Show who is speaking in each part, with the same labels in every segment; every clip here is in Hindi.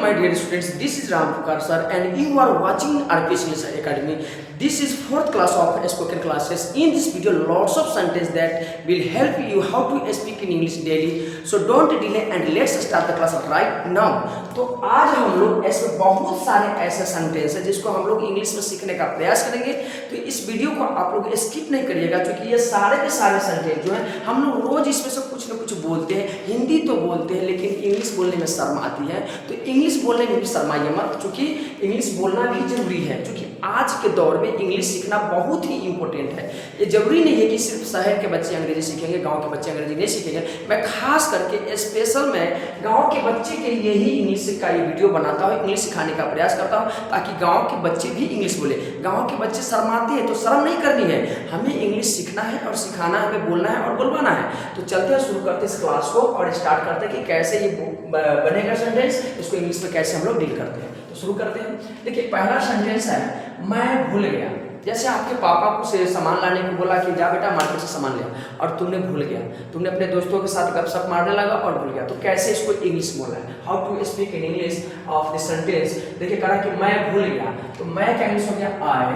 Speaker 1: my dear students, this is Ram Pukar sir and you are watching RPC Academy. This is 4th class of spoken classes. In this video, lots of sentences that will help you how to speak in English daily. So don't delay and let's start the class right now. तो आज हम लोग ऐसे बहुत सारे ऐसे सेंटेंस है जिसको हम लोग इंग्लिश में सीखने का प्रयास करेंगे। तो इस वीडियो को आप लोग स्किप नहीं करिएगा क्योंकि ये सारे के सारे सेंटेंस जो है हम लोग रोज इसमें से कुछ ना कुछ बोलते हैं। हिंदी तो बोलते हैं लेकिन इंग्लिश बोलने में शर्म आती है, तो इंग्लिश बोलने में भी शर्माइए मत, क्योंकि इंग्लिश बोलना भी जरूरी है। क्योंकि आज के दौर में इंग्लिश सीखना बहुत ही इंपॉर्टेंट है। ये जरूरी नहीं है कि सिर्फ शहर के बच्चे अंग्रेजी सीखेंगे, गांव के बच्चे अंग्रेजी नहीं सीखेंगे। मैं खास करके स्पेशल मैं गांव के बच्चे के लिए ही इंग्लिश का ये वीडियो बनाता हूँ, इंग्लिश सिखाने का प्रयास करता हूँ ताकि गाँव के बच्चे भी इंग्लिश बोले। गाँव के बच्चे शर्माते हैं तो शर्म नहीं करनी है, हमें इंग्लिश सीखना है और सिखाना है, हमें बोलना है और बुलवाना है। तो चलते हैं, शुरू करते हैं इस क्लास को और स्टार्ट करते हैं कि कैसे ये बनेगा सेंटेंस, इसको इंग्लिश में कैसे हम लोग डील करते हैं। तो शुरू करते हैं। देखिए पहला सेंटेंस है मैं भूल गया। जैसे आपके पापा को से सामान लाने को बोला कि जा बेटा मार्केट से सामान ले और तुमने भूल गया, तुमने अपने दोस्तों के साथ गपशप मारने लगा और भूल गया। तो कैसे इसको इंग्लिश बोलना है, how to speak in English of this sentence. देखिए कहा कि मैं भूल गया, तो मैं क्या इंग्लिश हो गया आई।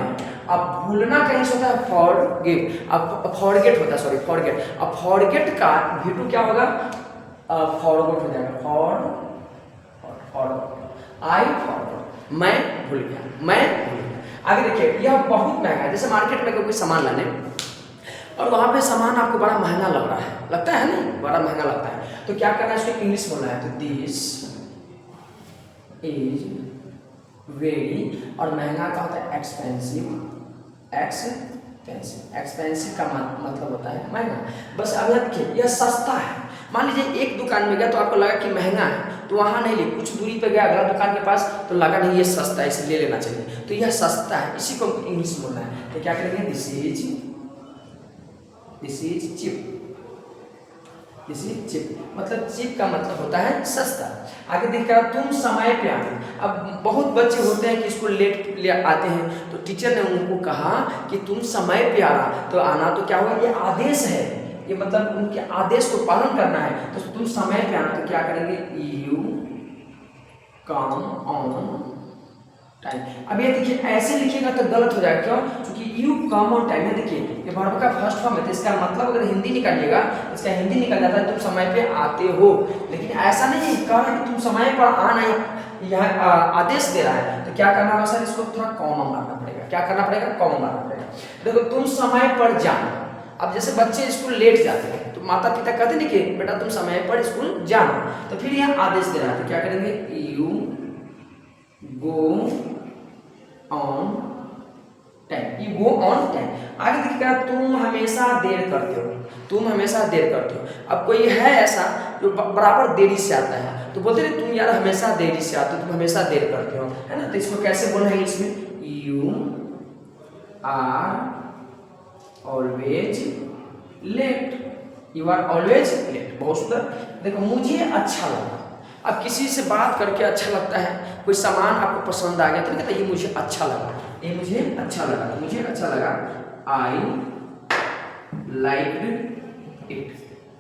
Speaker 1: अब भूलना का इंग्लिश होता है फॉरगेट, अब फॉरगेट होता है, सॉरी फॉरगेट। अब फॉरगेट का V2 क्या होगा, फॉरगॉट हो जाएगा, आई फॉरगॉट, मैं भूल गया, मैं भूल गया। आगे देखिए यह बहुत महंगा है। जैसे मार्केट में कोई सामान लाने और वहां पे सामान आपको बड़ा महंगा लग रहा है, लगता है ना, बड़ा महंगा लगता है, तो क्या करना है, इसको इंग्लिश बोलना है। तो दिस इज वेरी, और महंगा का होता है एक्सपेंसिव, एक्सपेंसिव का मतलब होता है महंगा। बस अब देखिए यह सस्ता है। मान लीजिए एक दुकान में गया तो आपको लगा कि महंगा है, तो वहाँ नहीं ले, कुछ दूरी पे गया अगला दुकान के पास तो लगा नहीं ये सस्ता है, इसे ले लेना चाहिए, तो यह सस्ता है, इसी को इंग्लिश बोलना है। तो क्या करेंगे, this is cheap, this is cheap, मतलब चीप का मतलब होता है सस्ता। आगे देखिएगा तुम समय पे आते। अब बहुत बच्चे होते हैं कि स्कूल लेट ले आते हैं, तो टीचर ने उनको कहा कि तुम समय पे आना, तो आना तो क्या हुआ, ये आदेश है, ये मतलब उनके आदेश को पालन करना है। तो तुम समय पे आना, तो क्या करेंगे, यू कम ऑन टाइम। अब ये देखिए ऐसे लिखिएगा तो गलत हो जाएगा, क्यों, क्योंकि यू कम ऑन टाइम है। देखिए ये वर्ब का फर्स्ट फॉर्म है, तो इसका मतलब अगर हिंदी निकालिएगा, इसका हिंदी निकल जाता है तुम समय पे आते हो, लेकिन ऐसा नहीं है कह रहा है कि तुम समय पर आना, यह आदेश दे रहा है। तो क्या करना होगा सर, इसको थोड़ा कॉमा मारना पड़ेगा। क्या करना पड़ेगा, कॉमा मारना पड़ेगा। देखो तुम समय पर जाना, अब जैसे बच्चे स्कूल लेट जाते हैं तो माता पिता कहते नहीं कि बेटा तुम समय पर स्कूल जाना, तो फिर यहाँ आदेश दे रहा है, तो क्या करेंगे, you go on time, you go on time. आगे देखिएगा तुम हमेशा देर करते हो, तुम हमेशा देर करते हो। अब कोई है ऐसा जो बराबर देरी से आता है, तो बोलते हैं तुम यार हमेशा देरी से आते हो, तुम हमेशा देर करते हो, है ना। तो इसको कैसे बोलना है इंग्लिश में, you are always late, you are always late. बहुत सुंदर। देखो मुझे अच्छा लगा, अब किसी से बात करके अच्छा लगता है, कोई सामान आपको पसंद आ गया तो कहता है ये मुझे अच्छा लगा, ये मुझे अच्छा लगा, तो मुझे अच्छा लगा, I liked it,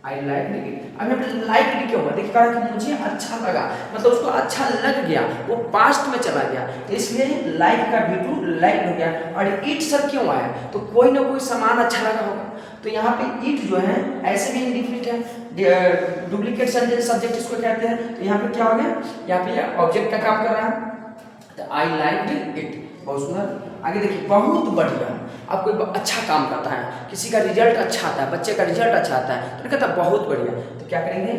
Speaker 1: I liked it. अब यहाँ पे लाइक्ड क्यों हुआ, देखिए कहा कि मुझे अच्छा लगा, मतलब उसको अच्छा लग गया, वो पास्ट में चला गया, इसलिए लाइक का V2 लाइक हो गया। और इट सर क्यों आया, तो कोई ना कोई सामान अच्छा लगा होगा, तो यहाँ पे इट जो है ऐसे भी इंडिफिनिट है, डुप्लीकेट सब्जेक्ट इसको कहते हैं। तो यहाँ पे क्या हो गया, यहाँ पे ऑब्जेक्ट का काम कर रहा है, तो आई लाइक्ड इट। बहुत सुंदर। आगे देखिए बहुत बढ़िया। अब कोई अच्छा काम करता है, किसी का रिजल्ट अच्छा आता है, बच्चे का रिजल्ट अच्छा आता है, तो कहता है बहुत बढ़िया, तो क्या करेंगे,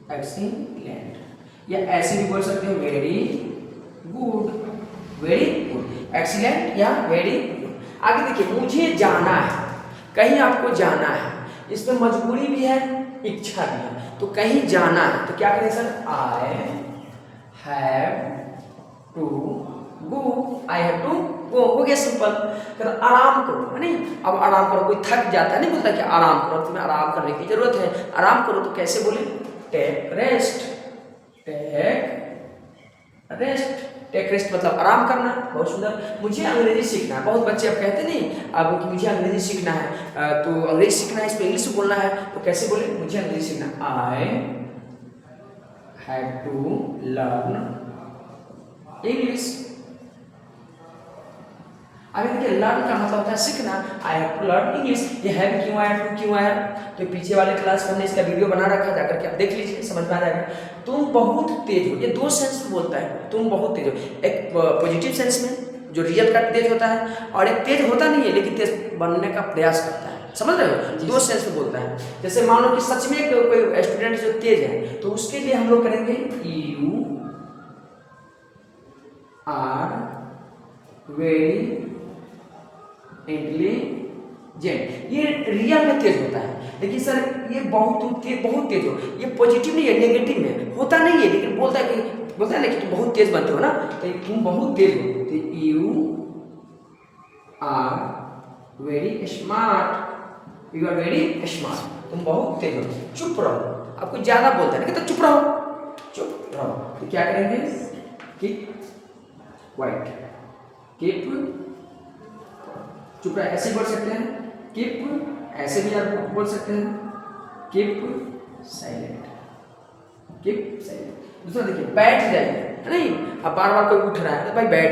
Speaker 1: एक्सीलेंट, या ऐसे भी बोल सकते हो very good, very good, excellent या वेरी गुड। आगे देखिए मुझे जाना है, कहीं आपको जाना है, इसमें मजबूरी भी है, इच्छा भी है, तो कहीं जाना है, तो क्या करें sir, I have to go, I have to go, हो गया सिंपल। फिर आराम करो, है नहीं, अब आराम करो, कोई थक जाता है नहीं बोलता कि आराम करो, तुम्हें आराम करने की जरूरत है, आराम करो, तो कैसे बोले, take rest, take rest, take rest मतलब आराम करना। बहुत सुंदर। मुझे अंग्रेजी सीखना है, बहुत बच्चे अब कहते नहीं अब कि मुझे अंग्रेजी सीखना है, तो अंग्रेजी सीखना है, इसमें इंग्लिश बोलना है, तो कैसे बोले, मुझे अंग्रेजी सीखना, I have to learn English. अभी देखिए लर्न का मतलब होता है सीखना। I have to learn English. ये हैव क्यों आया, टू क्यों आया, तो पीछे वाले क्लास में हमने इसका वीडियो बना रखा है, जाकर के आप देख लीजिए, समझ में आ जाएगा। तुम बहुत तेज हो, ये दो सेंस में बोलता है, तुम बहुत तेज हो। एक पॉजिटिव सेंस में जो रियल का तेज होता है, और एक तेज होता नहीं है लेकिन तेज बनने का प्रयास करता है, समझ रहे हो, दो सेंस में बोलता है। जैसे मान लो कि सच में कोई स्टूडेंट जो तेज है, तो उसके लिए हम लोग करेंगे यू आर वेरी इंटेलिजेंट। ये रियल में तेज होता है, लेकिन सर ये बहुत तेज हो, ये पॉजिटिव नहीं है, नेगेटिव में होता नहीं है, लेकिन बोलता है ना कि तुम बहुत तेज बनते हो ना, तो तुम बहुत तेज हो, तो you are very smart, you are very smart, तुम बहुत तेज हो। चुप रहो, आपको ज्यादा बोलता है लेकिन तो चुप रहो, तो क्या करेंगे, कीप क्वाइट, कीप चुप रहे, ऐसे बोल सकते हैं, कीप, ऐसे भी आप बोल सकते हैं, कीप साइलेंट, कीप साइलेंट। दूसरा देखिए बैठ जाइए, नहीं अब बार बार कोई उठ रहा है तो भाई बैठ